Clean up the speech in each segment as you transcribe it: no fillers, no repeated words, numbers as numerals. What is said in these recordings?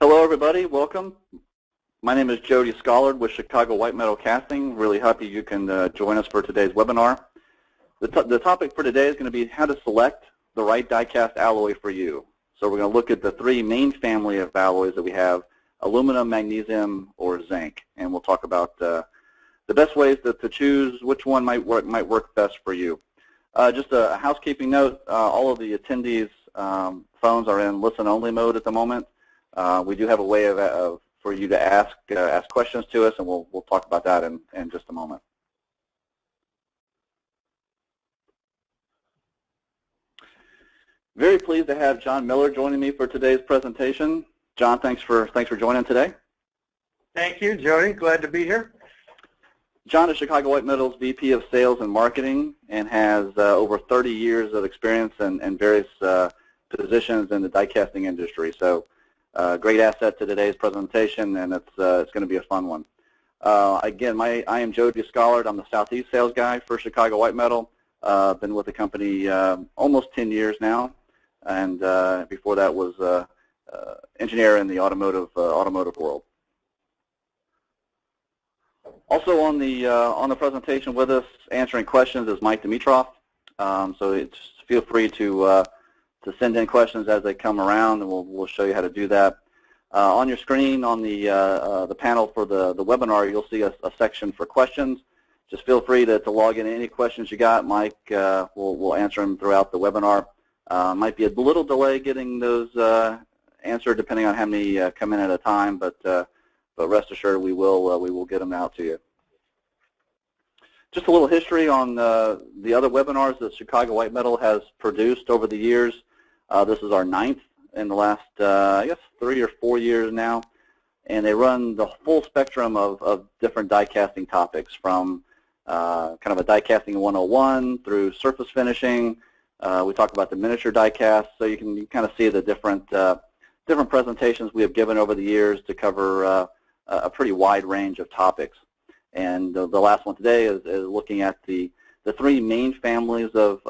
Hello everybody, welcome. My name is Jody Schollard with Chicago White Metal Casting. Really happy you can join us for today's webinar. The topic for today is going to be how to select the right die-cast alloy for you. So we're going to look at the three main family of alloys that we have: aluminum, magnesium, or zinc. And we'll talk about the best ways to choose which one might work best for you. Just a housekeeping note, all of the attendees' phones are in listen-only mode at the moment. We do have a way for you to ask questions to us, and we'll talk about that in just a moment. Very pleased to have John Miller joining me for today's presentation. John, thanks for joining today. Thank you, Jody. Glad to be here. John is Chicago White Metal's VP of Sales and Marketing and has over 30 years of experience in various positions in the die casting industry. So great asset to today's presentation, and it's going to be a fun one. Again, I am Jody Schollard. I'm the Southeast sales guy for Chicago White Metal. Been with the company almost 10 years now, and before that was engineer in the automotive world. Also on the presentation with us, answering questions, is Mike Dimitrov. So feel free to send in questions as they come around, and we'll show you how to do that. On your screen, on the panel for the webinar, you'll see a section for questions. Just feel free to log in any questions you got. Mike will answer them throughout the webinar. Might be a little delay getting those answered depending on how many come in at a time, but rest assured we will get them out to you. Just a little history on the other webinars that Chicago White Metal has produced over the years. This is our 9th in the last, I guess, 3 or 4 years now, and they run the full spectrum of different die casting topics, from kind of a die casting 101 through surface finishing. We talk about the miniature die cast, so you can kind of see the different presentations we have given over the years to cover a pretty wide range of topics. And the last one today is looking at the three main families of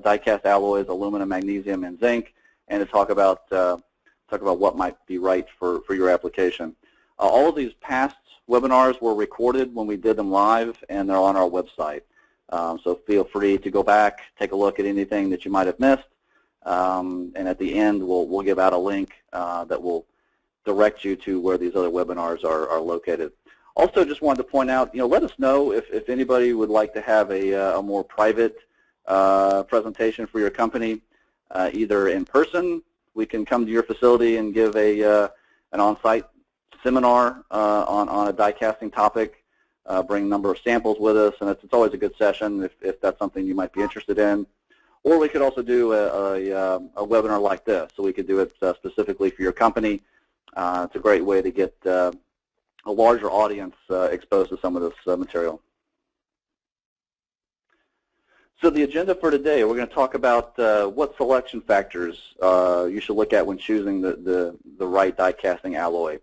die-cast alloys: aluminum, magnesium, and zinc, and to talk about what might be right for your application. All of these past webinars were recorded when we did them live, and they're on our website. So feel free to go back, take a look at anything that you might have missed, and at the end we'll give out a link that will direct you to where these other webinars are located. Also, just wanted to point out, let us know if anybody would like to have a more private presentation for your company, either in person. We can come to your facility and give an on-site seminar on a die casting topic, bring a number of samples with us, and it's always a good session if that's something you might be interested in. Or we could also do a webinar like this, so we could do it specifically for your company. It's a great way to get a larger audience exposed to some of this material. So the agenda for today, we're going to talk about what selection factors you should look at when choosing the right die casting alloy.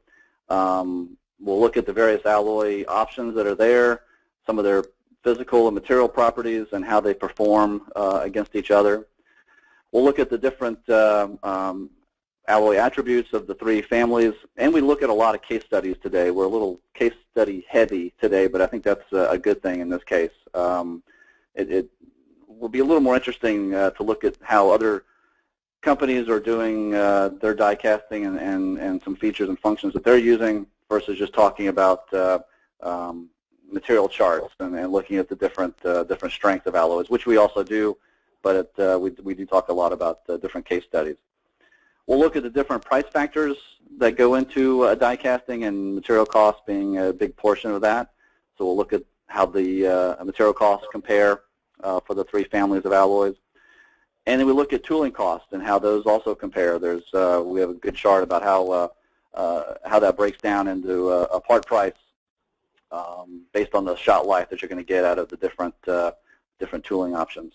We'll look at the various alloy options that are there, some of their physical and material properties, and how they perform against each other. We'll look at the different alloy attributes of the three families, and we look at a lot of case studies today. We're a little case study heavy today, but I think that's a good thing in this case. It will be a little more interesting to look at how other companies are doing their die casting and some features and functions that they're using, versus just talking about material charts and looking at the different strength of alloys, which we also do, but we do talk a lot about different case studies. We'll look at the different price factors that go into die casting, and material costs being a big portion of that. So we'll look at how the material costs compare for the three families of alloys. And then we look at tooling costs and how those also compare. We have a good chart about how that breaks down into a part price based on the shot life that you're going to get out of the different tooling options.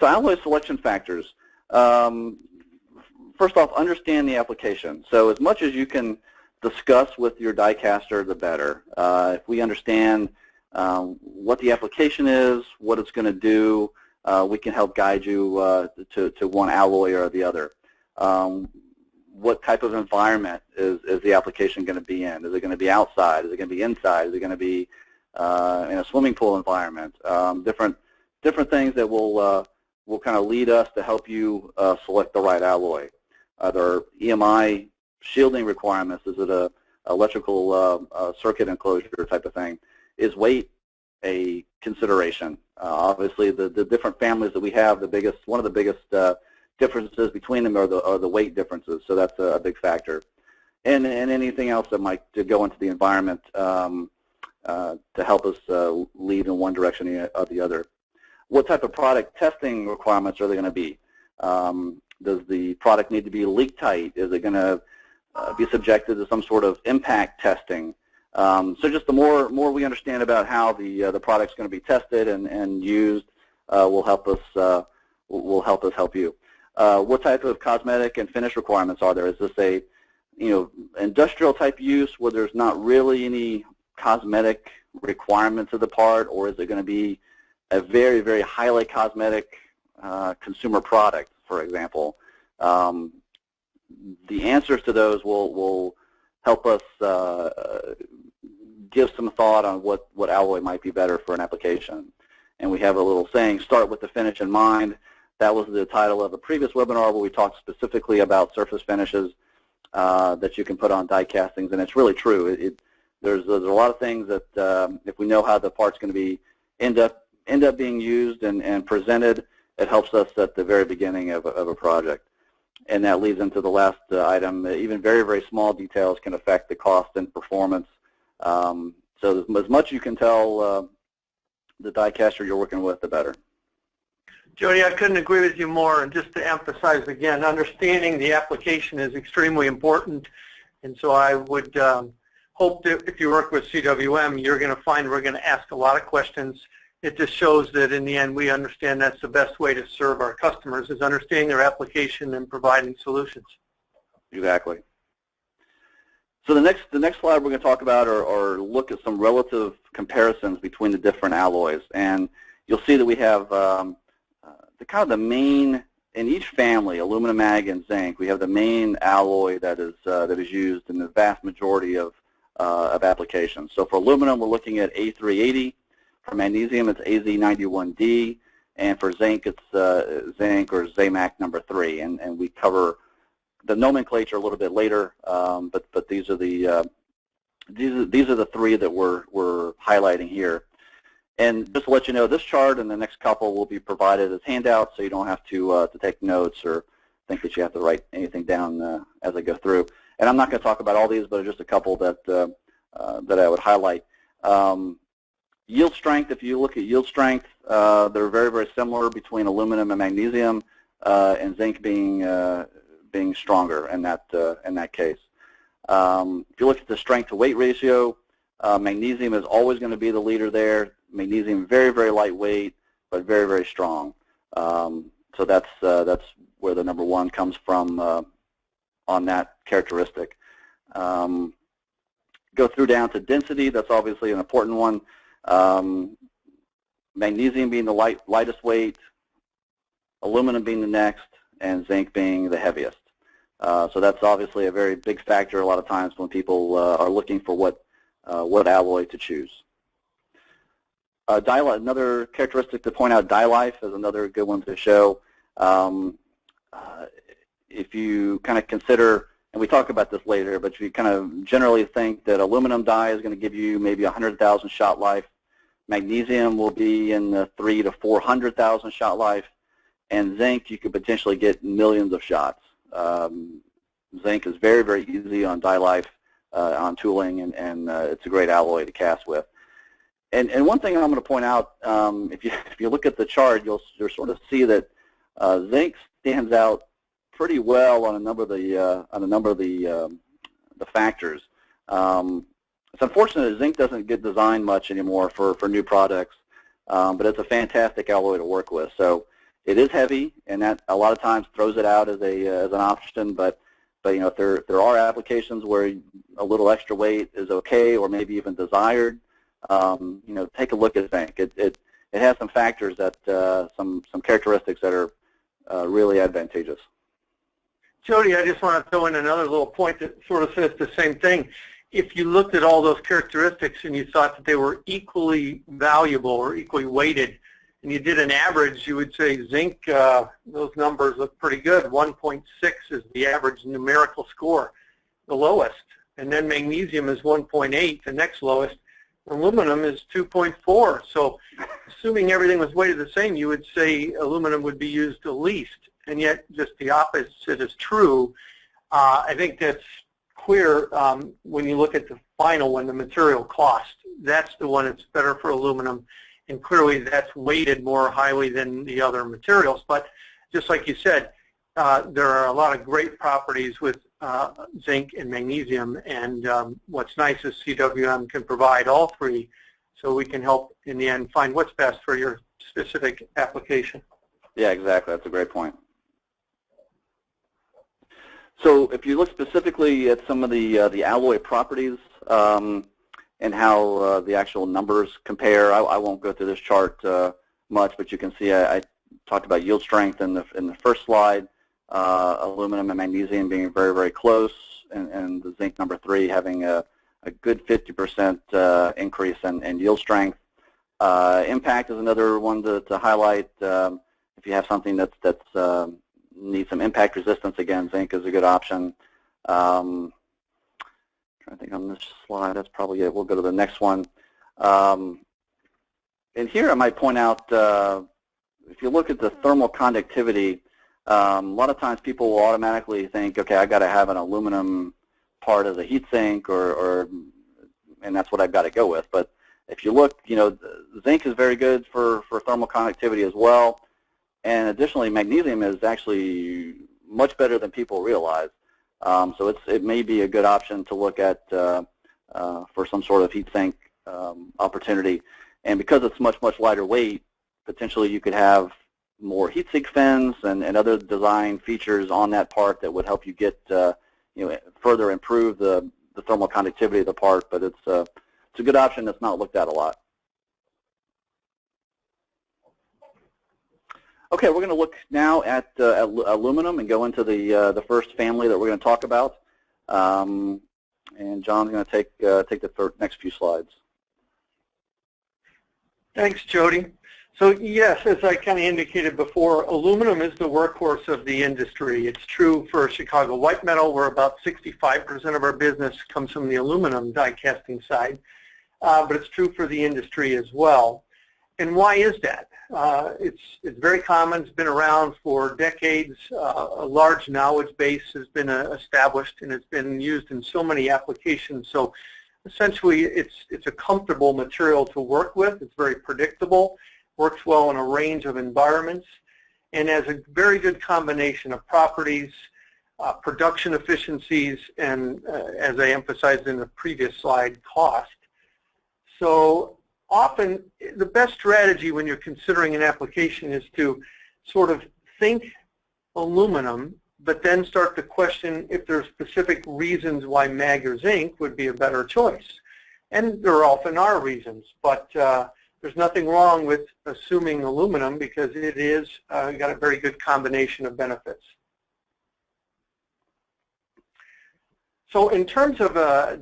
So alloy selection factors. First off, understand the application. So as much as you can discuss with your die caster, the better. If we understand what the application is, what it's going to do, we can help guide you to one alloy or the other. what type of environment is the application going to be in. Is it going to be outside? Is it going to be inside? Is it going to be in a swimming pool environment? Different things that will kind of lead us to help you select the right alloy. There are EMI shielding requirements. Is it a electrical circuit enclosure type of thing? Is weight a consideration? Obviously, the different families that we have, one of the biggest differences between them are the weight differences. So that's a big factor, and anything else that might go into the environment to help us lead in one direction or the other. What type of product testing requirements are they going to be? Does the product need to be leak tight? Is it going to be subjected to some sort of impact testing? So just the more we understand about how the product's going to be tested and used will help us help you. What type of cosmetic and finish requirements are there? Is this a industrial type use where there's not really any cosmetic requirements of the part, or is it going to be a very, very highly cosmetic consumer product, for example? The answers to those will help us give some thought on what alloy might be better for an application. And we have a little saying, start with the finish in mind. That was the title of a previous webinar where we talked specifically about surface finishes that you can put on die castings, and it's really true. There's a lot of things that if we know how the part's going to be end up being used and presented, it helps us at the very beginning of a project. And that leads into the last item. Even very, very small details can affect the cost and performance. So as much you can tell the die caster you're working with, the better. Jody, I couldn't agree with you more. And just to emphasize again, understanding the application is extremely important. And so I would hope that if you work with CWM, you're going to find we're going to ask a lot of questions. It just shows that in the end we understand that's the best way to serve our customers, is understanding their application and providing solutions. Exactly. So the next slide we're going to talk about or look at some relative comparisons between the different alloys. And you'll see that we have the main, in each family, aluminum, mag, and zinc, we have the main alloy that is used in the vast majority of applications. So for aluminum, we're looking at A380. For magnesium, it's AZ91D, and for zinc, it's zinc or Zamac number 3. And we cover the nomenclature a little bit later, but these are the three that we're highlighting here. And just to let you know, this chart and the next couple will be provided as handouts, so you don't have to take notes or think that you have to write anything down as I go through. And I'm not going to talk about all these, but just a couple that I would highlight. Yield strength, if you look at yield strength, they're very, very similar between aluminum and magnesium, and zinc being stronger in that case. If you look at the strength to weight ratio, magnesium is always going to be the leader there. Magnesium very, very lightweight, but very, very strong. So that's where the number 1 comes from on that characteristic. Go through down to density. That's obviously an important one. Magnesium being the lightest weight, aluminum being the next, and zinc being the heaviest. So that's obviously a very big factor a lot of times when people are looking for what alloy to choose. Another characteristic to point out, die life is another good one to show. If you kind of consider, and we talk about this later, but you kind of generally think that aluminum die is going to give you maybe 100,000 shot life. Magnesium will be in the 300,000 to 400,000 shot life, and zinc you could potentially get millions of shots. Zinc is very, very easy on die life, on tooling, and it's a great alloy to cast with. And one thing I'm going to point out, if you look at the chart, you'll sort of see that zinc stands out pretty well on a number of the factors. It's unfortunate that zinc doesn't get designed much anymore for new products, but it's a fantastic alloy to work with. So it is heavy, and that a lot of times throws it out as an option. But if there are applications where a little extra weight is okay, or maybe even desired, take a look at zinc. It has some factors that some characteristics that are really advantageous. Jody, I just want to throw in another little point that sort of says the same thing. If you looked at all those characteristics and you thought that they were equally valuable or equally weighted, and you did an average, you would say zinc, those numbers look pretty good. 1.6 is the average numerical score, the lowest. And then magnesium is 1.8, the next lowest. Aluminum is 2.4. So assuming everything was weighted the same, you would say aluminum would be used the least. And yet just the opposite is true. I think that's clear when you look at the final one, the material cost. That's the one that's better for aluminum. And clearly that's weighted more highly than the other materials. But just like you said, there are a lot of great properties with zinc and magnesium, and what's nice is CWM can provide all three, so we can help in the end find what's best for your specific application. Yeah, exactly. That's a great point. So if you look specifically at some of the alloy properties and how the actual numbers compare, I won't go through this chart much, but you can see I talked about yield strength in the first slide. Aluminum and magnesium being very, very close, and the zinc number 3 having a good 50% increase in yield strength. Impact is another one to highlight. If you have something that's needs some impact resistance, again, zinc is a good option. Trying to think on this slide, that's probably it. We'll go to the next one. And here I might point out, if you look at the thermal conductivity, a lot of times people will automatically think, okay, I've got to have an aluminum part as a heat sink, and that's what I've got to go with. But if you look, zinc is very good for thermal conductivity as well. And additionally, magnesium is actually much better than people realize. So it may be a good option to look at for some sort of heat sink opportunity. And because it's much, much lighter weight, potentially you could have more heat sink fins and other design features on that part that would help you get, further improve the thermal conductivity of the part. But it's a good option that's not looked at a lot. Okay, we're going to look now at aluminum and go into the first family that we're going to talk about. And John's going to take the next few slides. Thanks, Jody. So yes, as I kind of indicated before, aluminum is the workhorse of the industry. It's true for Chicago White Metal, where about 65% of our business comes from the aluminum die casting side, but it's true for the industry as well. And why is that? It's very common. It's been around for decades. A large knowledge base has been established, and it's been used in so many applications. So essentially, it's a comfortable material to work with. It's very predictable, works well in a range of environments, and has a very good combination of properties, production efficiencies, and as I emphasized in the previous slide, cost. So often, the best strategy when you're considering an application is to sort of think aluminum, but then start to question if there are specific reasons why mag or zinc would be a better choice. And there often are reasons, but there's nothing wrong with assuming aluminum because it is got a very good combination of benefits. So in terms of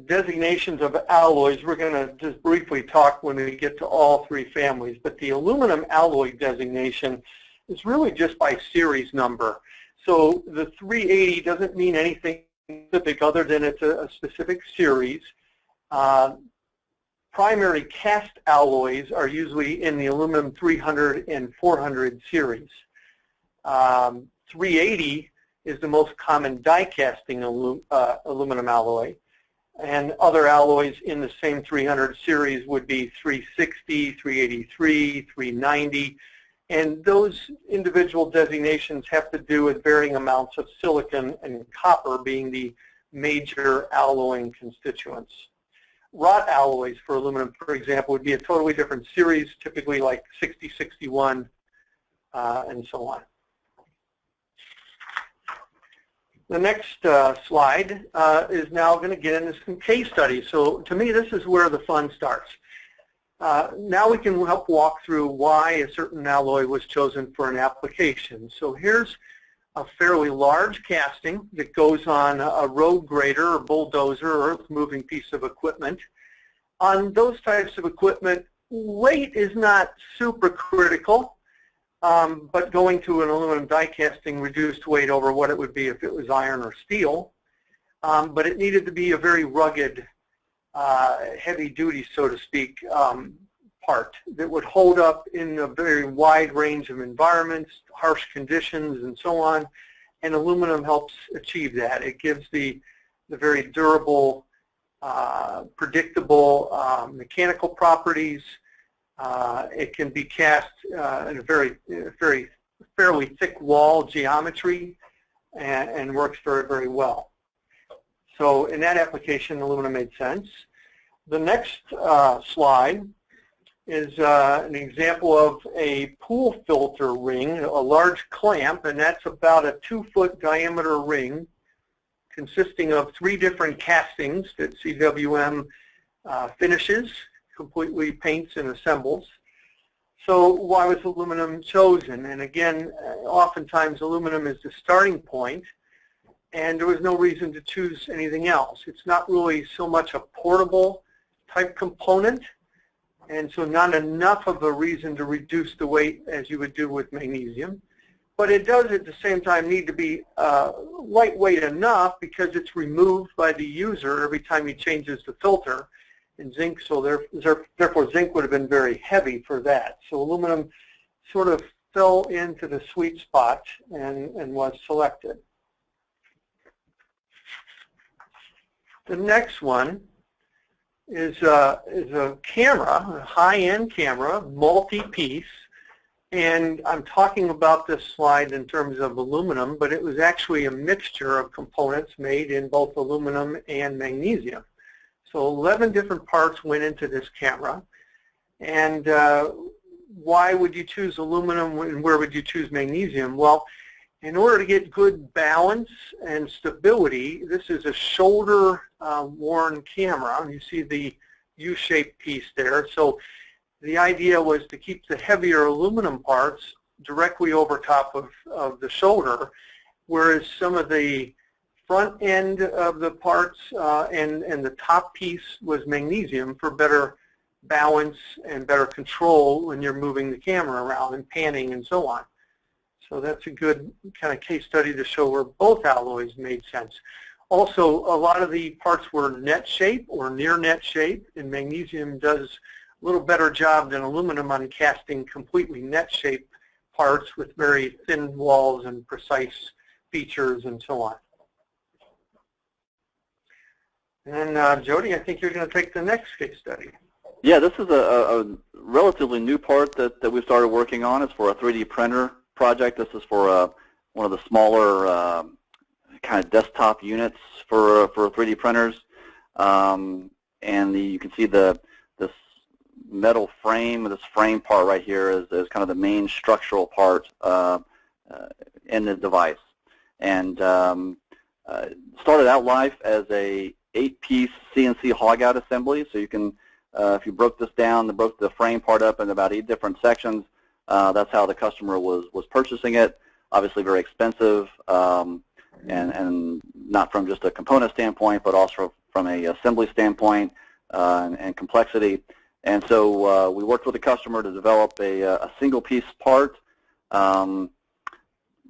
designations of alloys, we're going to just briefly talk when we get to all three families. But the aluminum alloy designation is really just by series number. So the 380 doesn't mean anything specific other than it's a specific series. Primary cast alloys are usually in the aluminum 300 and 400 series. 380 is the most common die casting aluminum alloy, and other alloys in the same 300 series would be 360, 383, 390, and those individual designations have to do with varying amounts of silicon and copper being the major alloying constituents. Wrought alloys for aluminum, for example, would be a totally different series, typically like 6061 and so on. The next slide is now going to get into some case studies. So to me, this is where the fun starts. Now we can help walk through why a certain alloy was chosen for an application. So here's a fairly large casting that goes on a road grader or bulldozer or earth-moving piece of equipment. On those types of equipment, weight is not super critical, but going to an aluminum die casting reduced weight over what it would be if it was iron or steel. But it needed to be a very rugged, heavy-duty, so to speak, part that would hold up in a very wide range of environments, harsh conditions, and so on. And aluminum helps achieve that. It gives the very durable, predictable mechanical properties. It can be cast in a fairly thick wall geometry and works very, very well. So in that application, aluminum made sense. The next slide is an example of a pool filter ring, a large clamp, and that's about a 2-foot diameter ring consisting of 3 different castings that CWM finishes, completely paints and assembles. So why was aluminum chosen? And again, oftentimes aluminum is the starting point, and there was no reason to choose anything else. It's not really so much a portable type component, and so not enough of a reason to reduce the weight as you would do with magnesium. But it does at the same time need to be lightweight enough because it's removed by the user every time he changes the filter in zinc, so therefore zinc would have been very heavy for that. So aluminum sort of fell into the sweet spot and was selected. The next one is a camera, a high-end camera, multi-piece, and I'm talking about this slide in terms of aluminum, but it was actually a mixture of components made in both aluminum and magnesium. So 11 different parts went into this camera. And why would you choose aluminum and where would you choose magnesium? Well, in order to get good balance and stability, this is a shoulder-worn camera. You see the U-shaped piece there. So the idea was to keep the heavier aluminum parts directly over top of the shoulder, whereas some of the front end of the parts and the top piece was magnesium for better balance and better control when you're moving the camera around and panning and so on. So that's a good kind of case study to show where both alloys made sense. Also, a lot of the parts were net shape or near net shape, and magnesium does a little better job than aluminum on casting completely net shape parts with very thin walls and precise features and so on. And Jody, I think you're going to take the next case study. Yeah, this is a relatively new part that we started working on. It's for a 3D printer project. This is for one of the smaller kind of desktop units for 3D printers. And you can see this metal frame, this frame part right here is kind of the main structural part in the device. And started out life as a 8-piece CNC hog-out assembly. So you can, if you broke this down, broke the frame part up in about 8 different sections, that's how the customer was purchasing it. Obviously very expensive, and not from just a component standpoint, but also from a assembly standpoint and complexity. And so we worked with the customer to develop a single-piece part.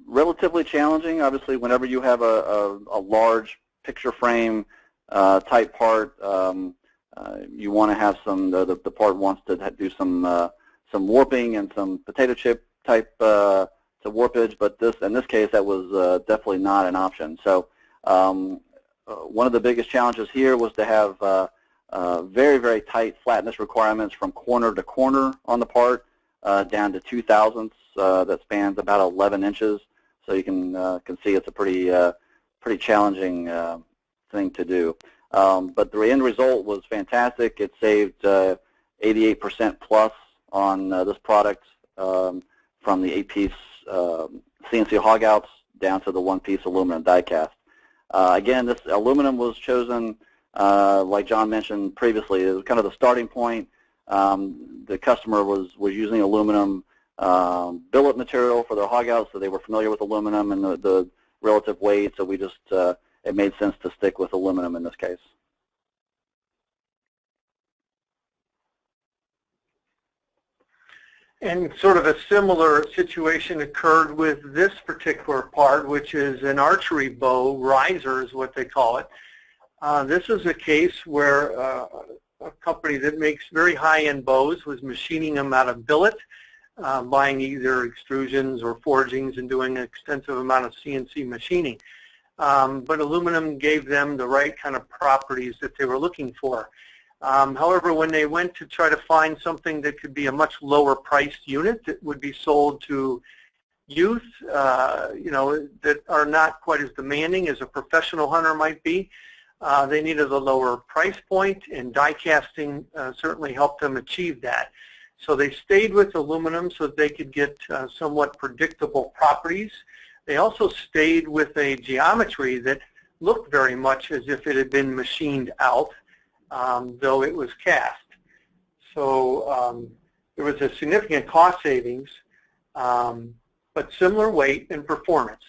Relatively challenging, obviously, whenever you have a large picture frame type part, you want to have the part wants to do some warping and some potato chip type to warpage, but in this case that was definitely not an option. So one of the biggest challenges here was to have very, very tight flatness requirements from corner to corner on the part, down to 2/1000ths that spans about 11 inches. So you can see it's a pretty challenging thing to do. But the end result was fantastic. It saved 88% plus on this product from the 8-piece CNC hog-outs down to the 1-piece aluminum die cast. Again, this aluminum was chosen, like John mentioned previously, it was kind of the starting point. The customer was using aluminum billet material for their hog out, so they were familiar with aluminum and the relative weight, so we just, it made sense to stick with aluminum in this case. And sort of a similar situation occurred with this particular part, which is an archery bow riser is what they call it. This is a case where a company that makes very high-end bows was machining them out of billet, buying either extrusions or forgings and doing an extensive amount of CNC machining. But aluminum gave them the right kind of properties that they were looking for. However, when they went to try to find something that could be a much lower priced unit that would be sold to youth, that are not quite as demanding as a professional hunter might be, they needed a lower price point, and die casting certainly helped them achieve that. So they stayed with aluminum so that they could get somewhat predictable properties. They also stayed with a geometry that looked very much as if it had been machined out, though it was cast. So there was a significant cost savings, but similar weight and performance.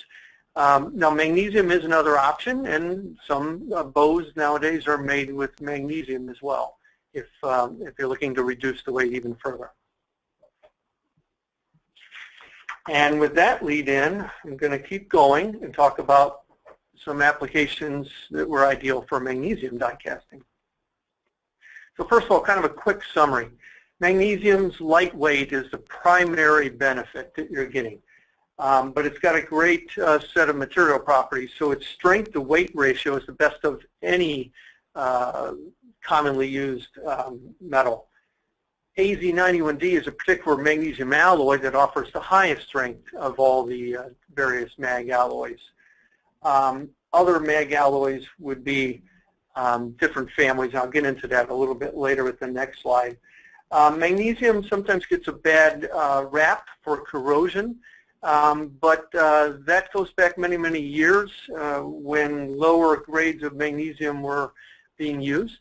Now magnesium is another option, and some bows nowadays are made with magnesium as well, if you're looking to reduce the weight even further. And with that lead in, I'm going to keep going and talk about some applications that were ideal for magnesium die casting. So first of all, kind of a quick summary. Magnesium's lightweight is the primary benefit that you're getting. But it's got a great set of material properties. So its strength to weight ratio is the best of any commonly used metal. AZ91D is a particular magnesium alloy that offers the highest strength of all the various mag alloys. Other mag alloys would be different families. I'll get into that a little bit later with the next slide. Magnesium sometimes gets a bad rap for corrosion, but that goes back many, many years when lower grades of magnesium were being used.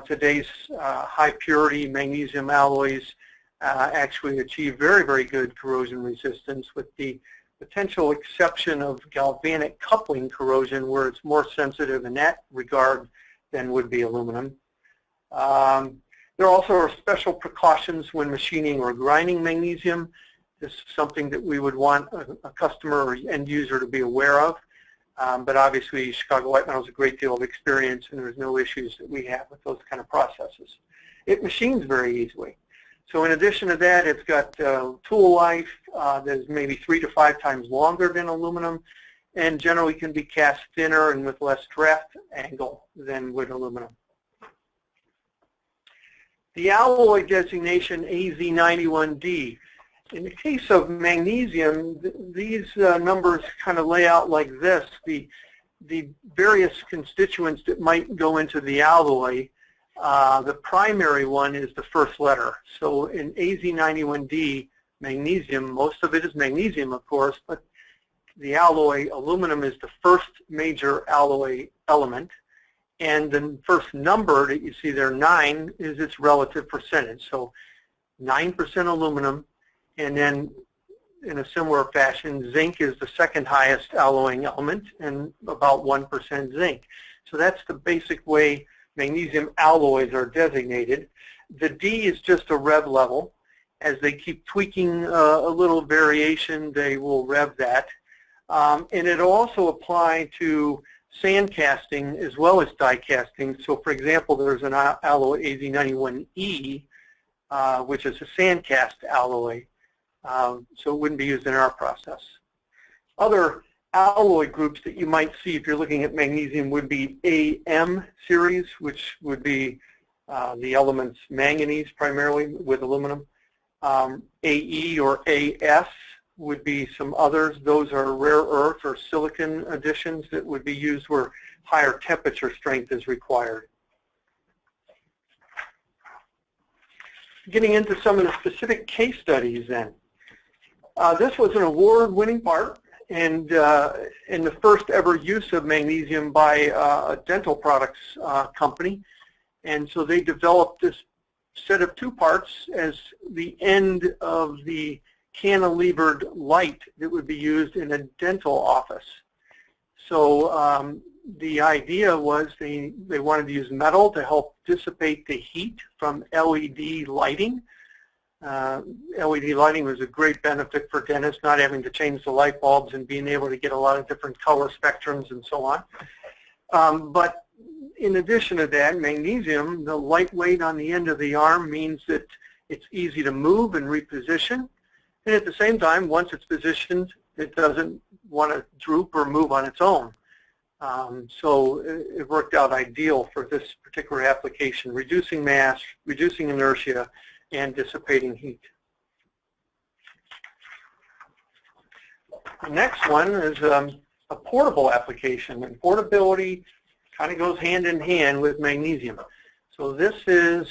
Today's high purity magnesium alloys actually achieve very, very good corrosion resistance, with the potential exception of galvanic coupling corrosion, where it's more sensitive in that regard than would be aluminum. There also are special precautions when machining or grinding magnesium. This is something that we would want a customer or end user to be aware of. But obviously, Chicago White Metal has a great deal of experience, and there's no issues that we have with those kind of processes. It machines very easily. So in addition to that, it's got tool life that is maybe 3 to 5 times longer than aluminum, and generally can be cast thinner and with less draft angle than with aluminum. The alloy designation AZ91D. In the case of magnesium, these numbers kind of lay out like this. The various constituents that might go into the alloy, the primary one is the first letter. So in AZ91D, magnesium, most of it is magnesium, of course, but the alloy, aluminum, is the first major alloy element. And the first number that you see there, 9, is its relative percentage. So 9% aluminum. And then in a similar fashion, zinc is the second highest alloying element, and about 1% zinc. So that's the basic way magnesium alloys are designated. The D is just a rev level. As they keep tweaking a little variation, they will rev that. And it'll also apply to sand casting as well as die casting. So for example, there's an alloy AZ91E, which is a sand cast alloy. So it wouldn't be used in our process. Other alloy groups that you might see if you're looking at magnesium would be AM series, which would be the elements manganese primarily with aluminum. AE or AS would be some others. Those are rare earth or silicon additions that would be used where higher temperature strength is required. Getting into some of the specific case studies then. This was an award-winning part, and in the first ever use of magnesium by a dental products company. And so they developed this set of 2 parts as the end of the cantilevered light that would be used in a dental office. So the idea was they wanted to use metal to help dissipate the heat from LED lighting. LED lighting was a great benefit for dentists, not having to change the light bulbs and being able to get a lot of different color spectrums and so on. But in addition to that, magnesium, the lightweight on the end of the arm means that it's easy to move and reposition. And at the same time, once it's positioned, it doesn't want to droop or move on its own. So it worked out ideal for this particular application, reducing mass, reducing inertia, and dissipating heat. The next one is a portable application, and portability kind of goes hand in hand with magnesium. So this is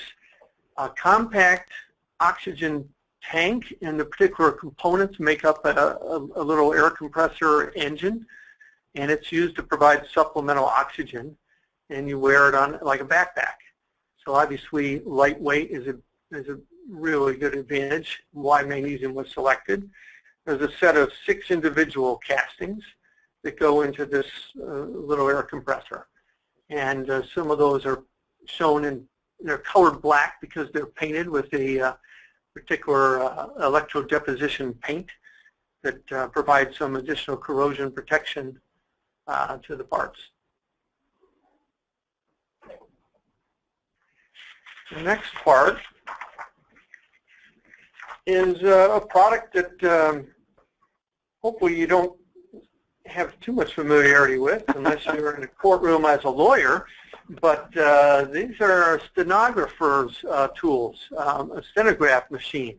a compact oxygen tank, and the particular components make up a little air compressor engine, and it's used to provide supplemental oxygen, and you wear it on like a backpack. So obviously lightweight is a really good advantage, why magnesium was selected. There's a set of 6 individual castings that go into this little air compressor. And some of those are shown in, they're colored black because they're painted with a particular electrodeposition paint that provides some additional corrosion protection to the parts. The next part is a product that hopefully you don't have too much familiarity with unless you're in a courtroom as a lawyer, but these are stenographers' tools, a stenograph machine.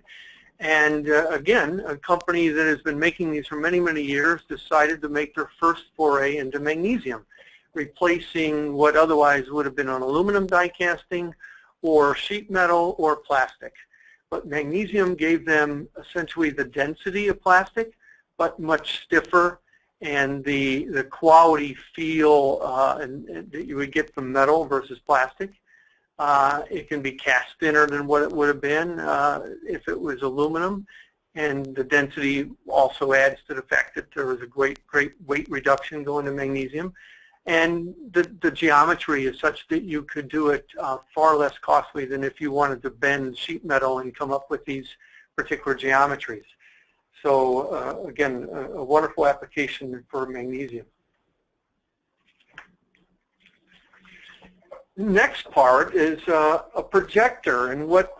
And again, a company that has been making these for many, many years decided to make their first foray into magnesium, replacing what otherwise would have been an aluminum die casting or sheet metal or plastic. But magnesium gave them essentially the density of plastic, but much stiffer, and the quality feel that you would get from metal versus plastic. It can be cast thinner than what it would have been if it was aluminum, and the density also adds to the fact that there was a great weight reduction going to magnesium. And the geometry is such that you could do it far less costly than if you wanted to bend sheet metal and come up with these particular geometries. So again, a wonderful application for magnesium. Next part is a projector, and what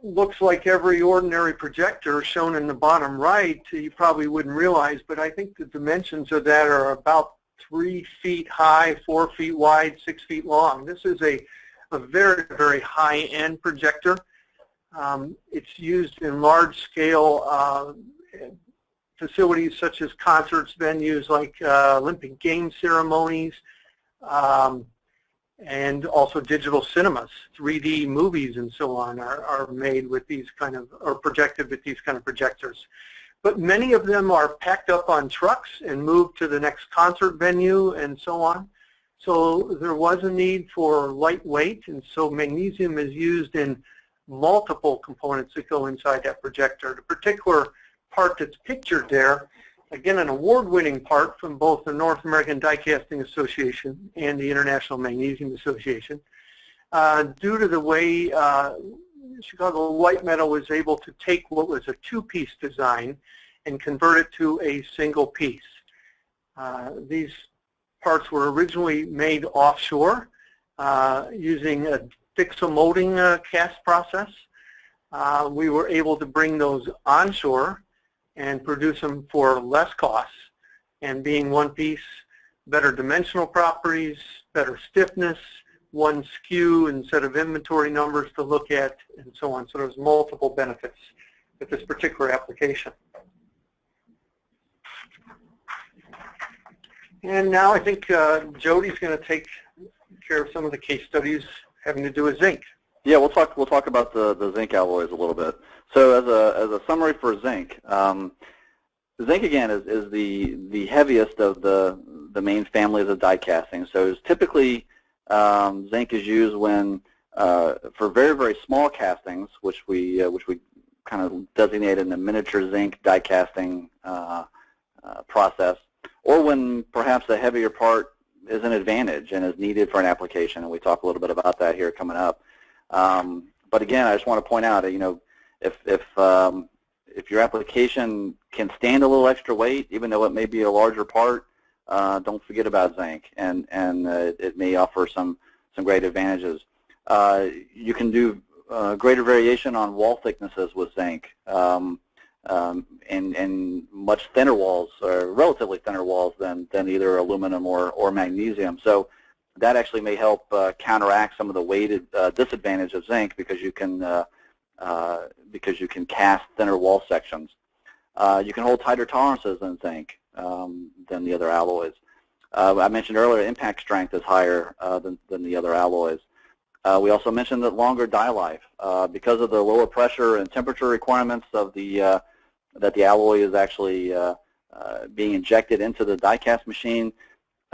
looks like every ordinary projector shown in the bottom right, you probably wouldn't realize, but I think the dimensions of that are about 3 feet high, 4 feet wide, 6 feet long. This is a very, very high-end projector. It's used in large-scale facilities such as concerts, venues like Olympic Games ceremonies, and also digital cinemas. 3D movies and so on are made with these kind of, or projected with these kind of projectors. But many of them are packed up on trucks and moved to the next concert venue and so on. So there was a need for lightweight, and so magnesium is used in multiple components that go inside that projector. The particular part that's pictured there, again, an award-winning part from both the North American Die Casting Association and the International Magnesium Association. Due to the way Chicago White Metal was able to take what was a 2-piece design and convert it to a single piece. These parts were originally made offshore using a fix-a-molding cast process. We were able to bring those onshore and produce them for less costs, and being one piece, better dimensional properties, better stiffness, one SKU instead of inventory numbers to look at, and so on. So there's multiple benefits with this particular application. And now I think Jody's going to take care of some of the case studies having to do with zinc. Yeah, we'll talk about the zinc alloys a little bit. So as a summary for zinc, zinc again is the heaviest of the main families of die casting. So typically zinc is used when for very, very small castings, which we kind of designated in the miniature zinc die casting process, or when perhaps a heavier part is an advantage and is needed for an application, and we talk a little bit about that here coming up. But again, I just want to point out, if your application can stand a little extra weight, even though it may be a larger part, don't forget about zinc, and it may offer some great advantages. You can do greater variation on wall thicknesses with zinc, and much thinner walls, or relatively thinner walls than either aluminum or magnesium. So that actually may help counteract some of the weighted disadvantage of zinc, because you can cast thinner wall sections. You can hold tighter tolerances than zinc than the other alloys. I mentioned earlier impact strength is higher than the other alloys. We also mentioned that longer die life, because of the lower pressure and temperature requirements of that the alloy is actually being injected into the die cast machine.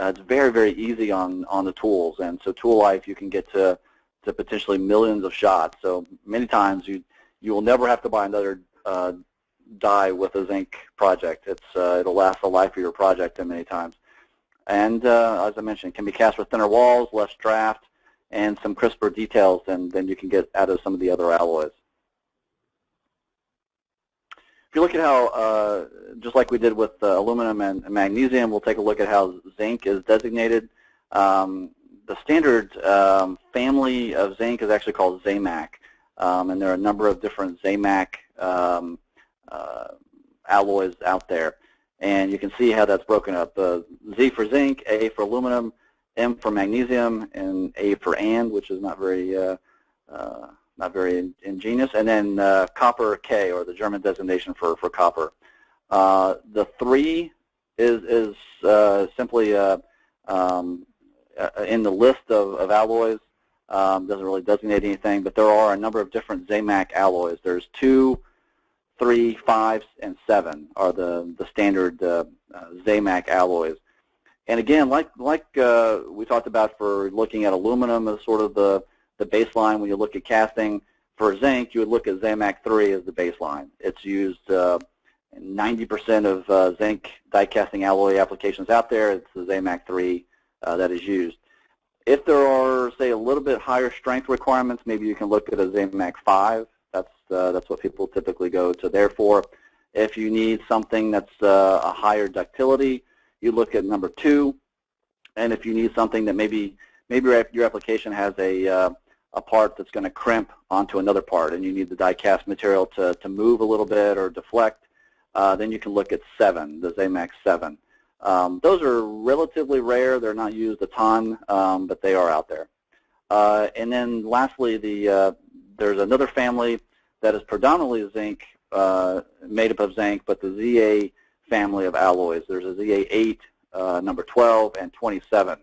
It's very, very easy on the tools, and so tool life, you can get to potentially millions of shots. So many times you will never have to buy another die with a zinc project. It'll last the life of your project many times. And as I mentioned, it can be cast with thinner walls, less draft, and some crisper details than you can get out of some of the other alloys. If you look at how, just like we did with aluminum and magnesium, we'll take a look at how zinc is designated. The standard family of zinc is actually called Zamac, and there are a number of different Zamac alloys out there. And you can see how that's broken up. Z for zinc, A for aluminum, M for magnesium, and A for and, which is not very ingenious, and then copper K, or the German designation for copper. The 3 is simply in the list of alloys. Doesn't really designate anything, but there are a number of different Zamac alloys. There's 2, 3, 5, and 7 are the standard Zamac alloys. And again, like we talked about for looking at aluminum as sort of the baseline when you look at casting, for zinc, you would look at Zamac 3 as the baseline. It's used 90% of zinc die casting alloy applications out there. It's the Zamac 3 that is used. If there are, say, a little bit higher strength requirements, maybe you can look at a Zamac 5. That's what people typically go to there for. If you need something that's a higher ductility, you look at number 2. And if you need something that maybe your application has a part that's going to crimp onto another part, and you need the die cast material to move a little bit or deflect, then you can look at 7, the Zamac 7. Those are relatively rare. They're not used a ton, but they are out there. And then lastly, there's another family that is predominantly zinc, made up of zinc, but the ZA family of alloys. There's a ZA8, number 12, and 27.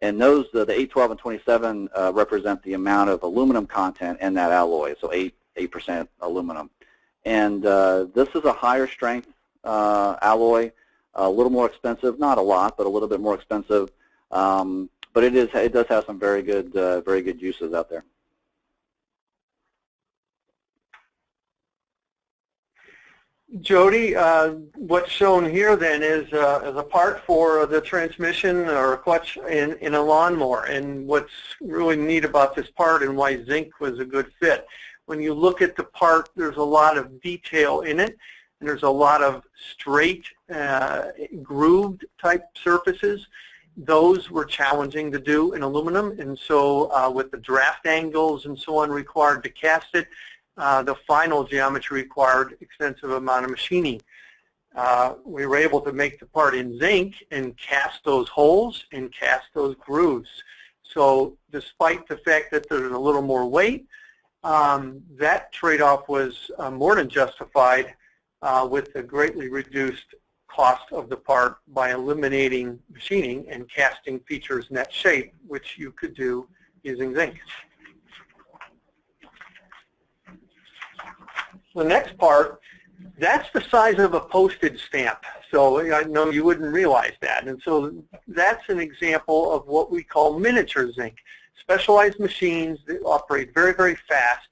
And those, the 8, 12, and 27 represent the amount of aluminum content in that alloy, so 8% aluminum. And this is a higher strength alloy, a little more expensive, not a lot, but a little bit more expensive. But it does have some very good uses out there. Jody, what's shown here then is a part for the transmission or a clutch in a lawnmower. And what's really neat about this part and why zinc was a good fit, when you look at the part, there's a lot of detail in it, and there's a lot of straight, grooved type surfaces. Those were challenging to do in aluminum, and so with the draft angles and so on required to cast it, the final geometry required extensive amount of machining. We were able to make the part in zinc and cast those holes and cast those grooves. So despite the fact that there's a little more weight, that trade-off was more than justified with the greatly reduced cost of the part by eliminating machining and casting features in that shape, which you could do using zinc. The next part, that's the size of a postage stamp. So I know you wouldn't realize that. And so that's an example of what we call miniature zinc. Specialized machines that operate very, very fast,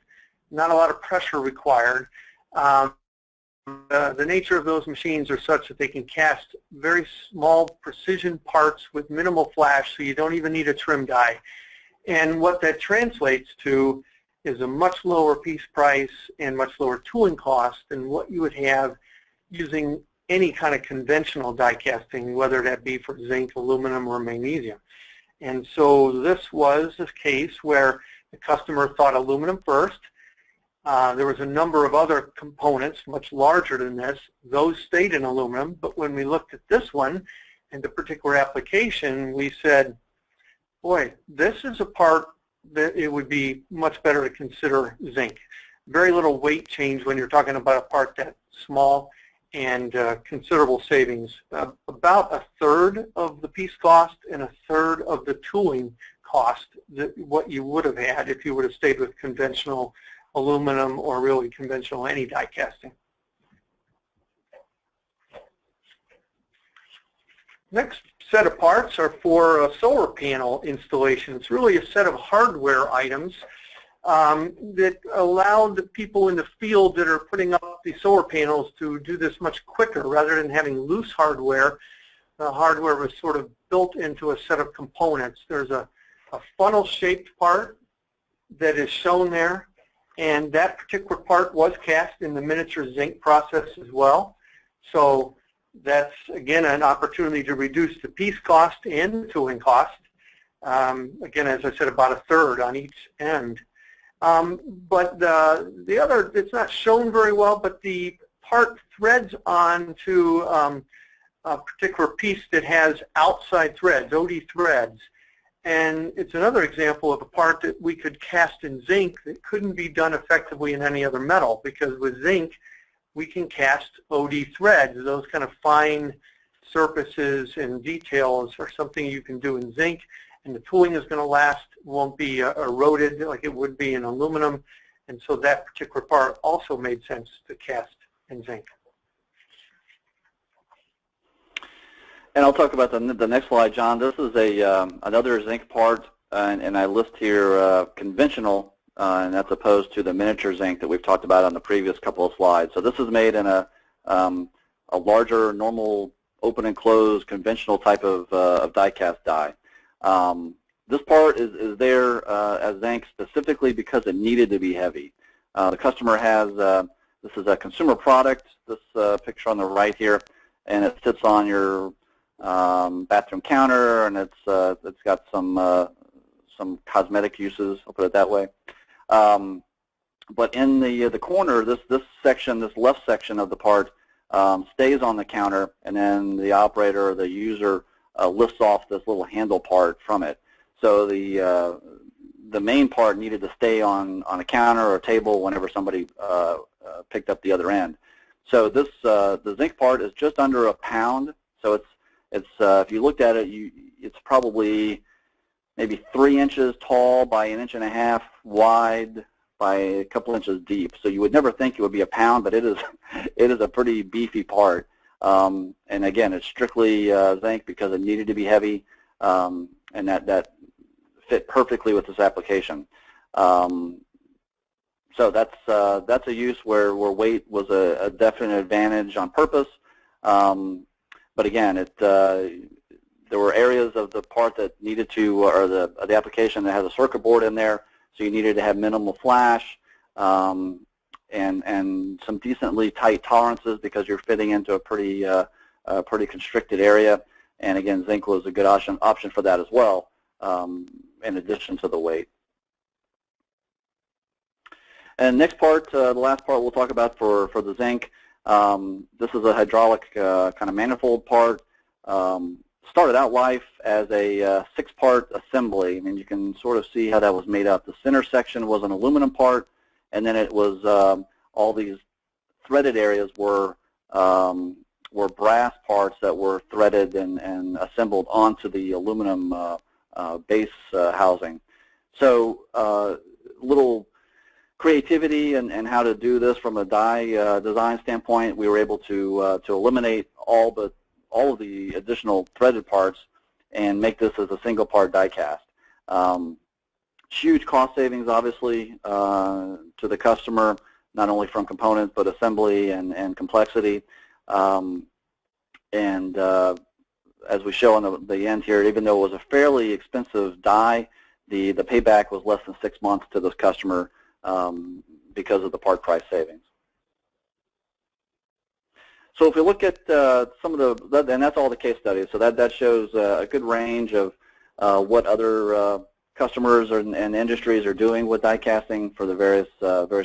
not a lot of pressure required. The nature of those machines are such that they can cast very small precision parts with minimal flash, so you don't even need a trim die. And what that translates to is a much lower piece price and much lower tooling cost than what you would have using any kind of conventional die casting, whether that be for zinc, aluminum, or magnesium. And so this was a case where the customer thought aluminum first. There was a number of other components much larger than this. Those stayed in aluminum, but when we looked at this one and the particular application, we said, boy, this is a part that it would be much better to consider zinc. Very little weight change when you're talking about a part that small, and considerable savings. About a third of the piece cost and a third of the tooling cost that what you would have had if you would have stayed with conventional aluminum or really conventional any die casting. Next set of parts are for a solar panel installation. It's really a set of hardware items that allowed the people in the field that are putting up the solar panels to do this much quicker rather than having loose hardware. The hardware was sort of built into a set of components. There's a funnel-shaped part that is shown there, and that particular part was cast in the miniature zinc process as well. So that's, again, an opportunity to reduce the piece cost and the tooling cost. Again, as I said, about a third on each end. But the other, it's not shown very well, but the part threads onto a particular piece that has outside threads, OD threads. And it's another example of a part that we could cast in zinc that couldn't be done effectively in any other metal, because with zinc, we can cast OD threads. Those kind of fine surfaces and details are something you can do in zinc, and the tooling is going to last, won't be eroded like it would be in aluminum, and so that particular part also made sense to cast in zinc. And I'll talk about the next slide, John. This is another zinc part, and I list here conventional, and that's opposed to the miniature zinc that we've talked about on the previous couple of slides. So this is made in a larger, normal, open and closed, conventional type of die-cast die. This part is there as zinc specifically because it needed to be heavy. The customer has, this is a consumer product, this picture on the right here, and it sits on your bathroom counter, and it's got some cosmetic uses, I'll put it that way. But in the corner, this section, this left section of the part stays on the counter, and then the operator or the user lifts off this little handle part from it. So the main part needed to stay on a counter or a table whenever somebody picked up the other end. So this the zinc part is just under a pound. So it's if you looked at it, it's probably maybe 3 inches tall by 1.5 inches wide by a couple inches deep. So you would never think it would be a pound, but it is a pretty beefy part. And again, it's strictly zinc because it needed to be heavy, and that fit perfectly with this application. So that's a use where weight was a definite advantage on purpose. But again, there were areas of the part that needed to, or the application that has a circuit board in there, so you needed to have minimal flash and some decently tight tolerances because you're fitting into a pretty constricted area. And again, zinc was a good option for that as well, in addition to the weight. And next part, the last part we'll talk about for the zinc. This is a hydraulic kind of manifold part. Started out life as a 6-part assembly, and you can sort of see how that was made up. The center section was an aluminum part, and then it was all these threaded areas were brass parts that were threaded and assembled onto the aluminum base housing. So little creativity and how to do this from a die design standpoint, we were able to eliminate all of the additional threaded parts and make this as a single part die cast. Huge cost savings, obviously, to the customer. not only from components but assembly and complexity. As we show on the end here, even though it was a fairly expensive die, the payback was less than 6 months to this customer because of the part price savings. So if we look at some of the, and that's all the case studies, so that shows a good range of what other customers and industries are doing with die casting for the various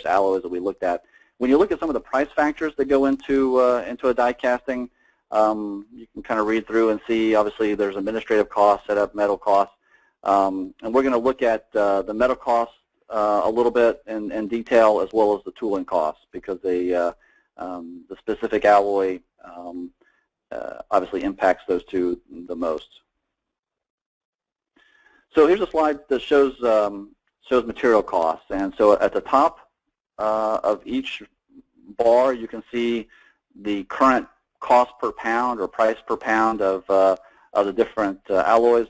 alloys that we looked at. When you look at some of the price factors that go into a die casting, you can kind of read through and see, obviously, there's administrative costs, setup, metal costs, and we're going to look at the metal costs a little bit in detail, as well as the tooling costs, because the specific alloy obviously impacts those two the most. So here's a slide that shows material costs, and so at the top of each bar, you can see the current cost per pound or price per pound of the different alloys.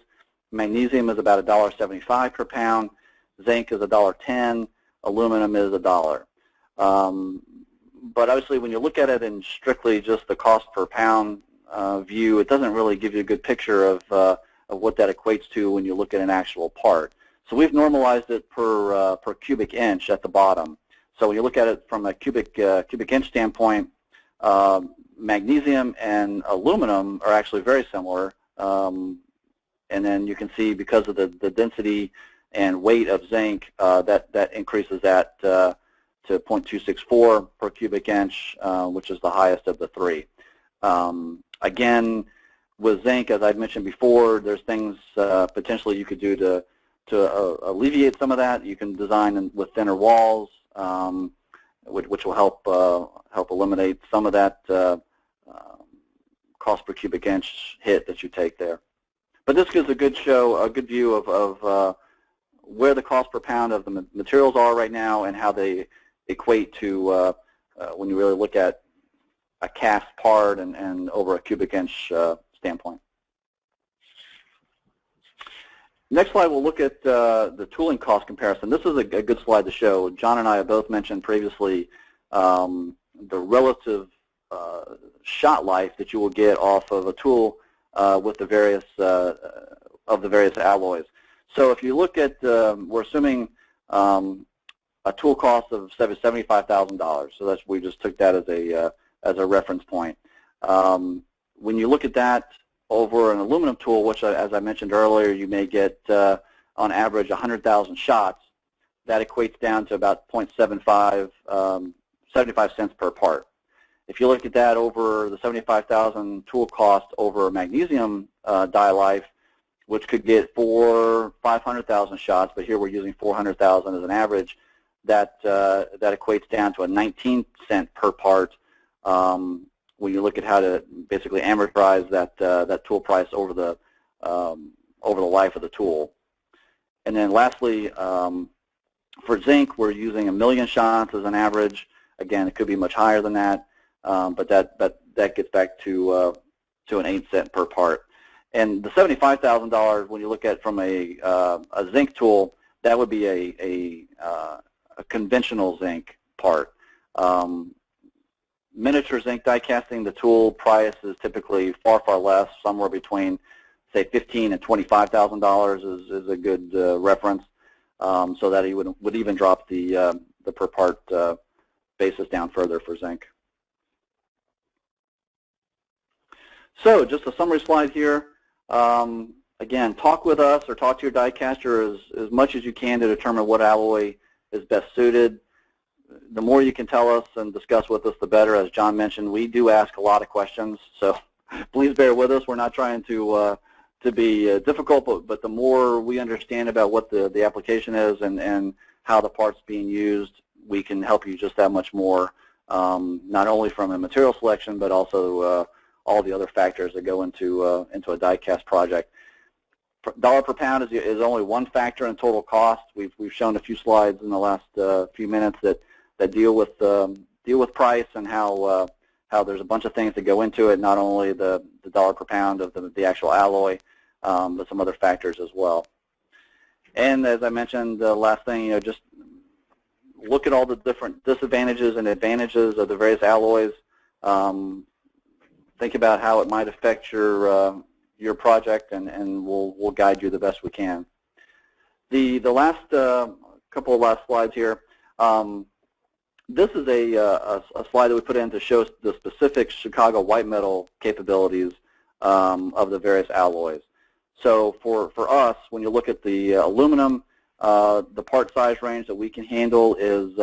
Magnesium is about $1.75 per pound. Zinc is $1.10. Aluminum is $1. But obviously, when you look at it in strictly just the cost per pound view, it doesn't really give you a good picture of what that equates to when you look at an actual part. So we've normalized it per cubic inch at the bottom. So when you look at it from a cubic inch standpoint, magnesium and aluminum are actually very similar. And then you can see, because of the density and weight of zinc, that increases that to 0.264 per cubic inch, which is the highest of the three. Again, with zinc, as I've mentioned before, there's things potentially you could do to alleviate some of that. You can design with thinner walls, which will help eliminate some of that cost per cubic inch hit that you take there. But this gives a good view of where the cost per pound of the materials are right now and how they equate to when you really look at a cast part and over a cubic inch standpoint. Next slide, we'll look at the tooling cost comparison. This is a good slide to show. John and I have both mentioned previously the relative shot life that you will get off of a tool with the various alloys. So if you look at, we're assuming a tool cost of $75,000. So we just took that as a reference point. When you look at that over an aluminum tool, which, as I mentioned earlier, you may get on average 100,000 shots, that equates down to about 75 cents per part. If you look at that over the 75,000 tool cost over magnesium die life, which could get 500,000 shots, but here we're using 400,000 as an average, that equates down to a 19 cent per part when you look at how to basically amortize that tool price over the life of the tool. And then lastly, for zinc, we're using 1 million shots as an average. Again, it could be much higher than that, but that gets back to an 8 cent per part. And the $75,000, when you look at from a zinc tool, that would be a conventional zinc part. Miniature zinc die casting, the tool price is typically far, far less, somewhere between, say, $15,000 and $25,000 is a good reference, so that you would even drop the per part basis down further for zinc. So just a summary slide here. Again, talk with us or talk to your die caster as much as you can to determine what alloy is best suited. The more you can tell us and discuss with us, the better. As John mentioned, we do ask a lot of questions, so please bear with us. We're not trying to be difficult, but the more we understand about what the application is and how the part's being used, we can help you just that much more, not only from a material selection, but also all the other factors that go into a die cast project. Dollar per pound is only one factor in total cost. We've shown a few slides in the last few minutes that deal with price and how there's a bunch of things that go into it, not only the dollar per pound of the actual alloy, but some other factors as well. And as I mentioned, the last thing, just look at all the different disadvantages and advantages of the various alloys. Think about how it might affect your project, and we'll guide you the best we can. The last couple of last slides here. This is a slide that we put in to show the specific Chicago white metal capabilities of the various alloys. So for us, when you look at the aluminum, the part size range that we can handle is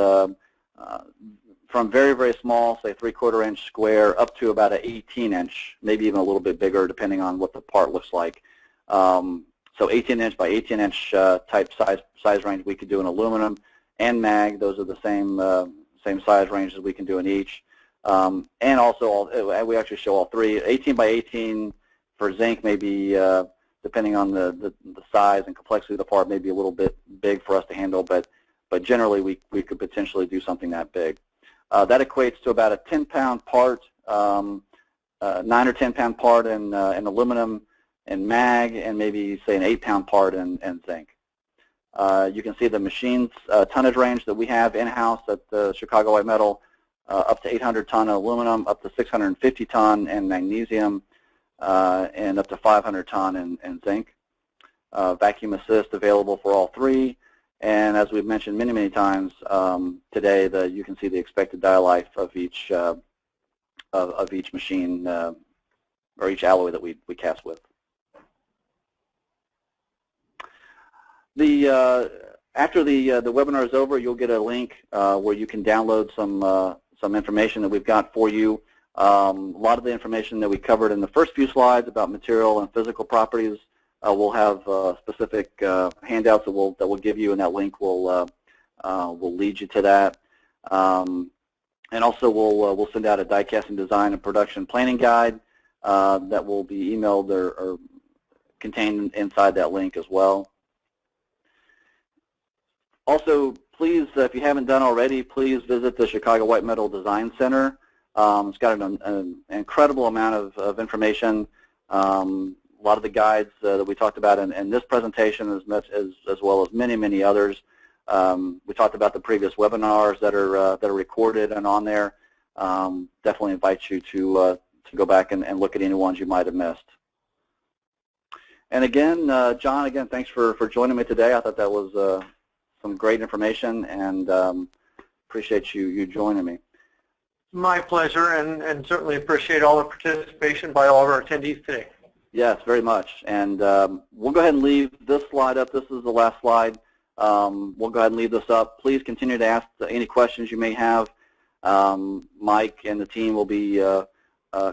from very, very small, say 3/4 inch square, up to about an 18-inch, maybe even a little bit bigger, depending on what the part looks like. So 18-inch by 18-inch type size range we could do in aluminum and mag. Those are the same size ranges we can do in each. And also, we actually show all three. 18 by 18 for zinc, maybe depending on the size and complexity of the part, maybe a little bit big for us to handle, but generally we could potentially do something that big. That equates to about a 10-pound part, 9 or 10-pound part in aluminum and mag, and maybe say an 8-pound part in zinc. You can see the machine's tonnage range that we have in-house at the Chicago White Metal, up to 800 ton aluminum, up to 650 ton in magnesium, and up to 500 ton in zinc. Vacuum assist available for all three, and as we've mentioned many, many times today, you can see the expected die life of each machine or each alloy that we cast with. After the webinar is over, you'll get a link where you can download some information that we've got for you. A lot of the information that we covered in the first few slides about material and physical properties, we'll have specific handouts that we'll give you, and that link will lead you to that. And also we'll send out a die casting design and production planning guide that will be emailed or contained inside that link as well. Also, please, if you haven't done already, please visit the Chicago White Metal Design Center. It's got an incredible amount of information. A lot of the guides that we talked about in this presentation, as well as many, many others. We talked about the previous webinars that are recorded and on there. Definitely invite you to go back and look at any ones you might have missed. And again, John, again, thanks for joining me today. I thought that was some great information, and appreciate you joining me. My pleasure, and certainly appreciate all the participation by all of our attendees today. Yes, very much. And we'll go ahead and leave this slide up. This is the last slide. We'll go ahead and leave this up. Please continue to ask any questions you may have. Mike and the team will be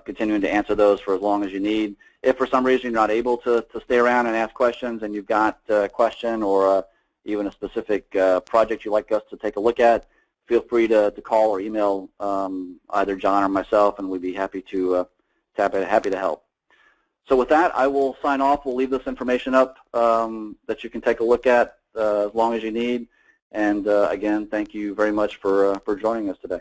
continuing to answer those for as long as you need. If for some reason you're not able to stay around and ask questions, and you've got a question or even a specific project you'd like us to take a look at, feel free to call or email either John or myself, and we'd be happy to help. So with that, I will sign off. We'll leave this information up that you can take a look at as long as you need. And again, thank you very much for joining us today.